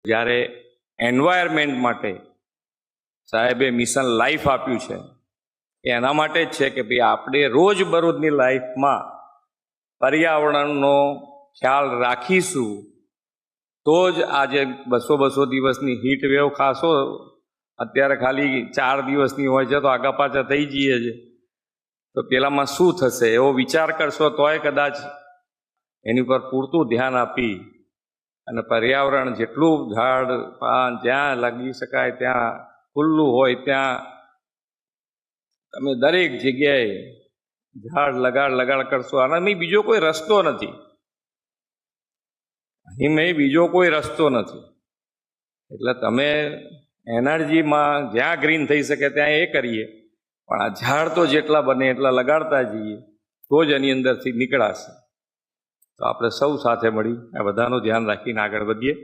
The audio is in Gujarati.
જ્યારે એન્વાયરમેન્ટ માટે સાહેબે મિશન લાઈફ આપ્યું છે એ એના માટે જ છે કે ભાઈ આપણે રોજબરોજની લાઈફમાં પર્યાવરણનો ખ્યાલ રાખીશું તો જ આજે 200 દિવસની હીટ વેવ ખાસો અત્યારે ખાલી 4 દિવસની હોય છે તો આગા પાછા થઈ જઈએ છે, તો પેલામાં શું થશે એવો વિચાર કરશો તોય કદાચ એની પર પૂરતું ધ્યાન આપી અને પર્યાવરણ જેટલું ઝાડ પાન જ્યાં લાગી શકાય ત્યાં ખુલ્લું હોય ત્યાં તમે દરેક જગ્યાએ ઝાડ લગાડ કરશો. આનામાં બીજો કોઈ રસ્તો નથી, અહીં બીજો કોઈ રસ્તો નથી. એટલે તમે એનર્જીમાં જ્યાં ગ્રીન થઈ શકે ત્યાં એ કરીએ, પણ આ ઝાડ તો જેટલા બને એટલા લગાડતા જઈએ તો જ એની અંદરથી નીકળાશે. તો આપણે સૌ સાથે મળી આ બધાનું ધ્યાન રાખીને આગળ વધીએ.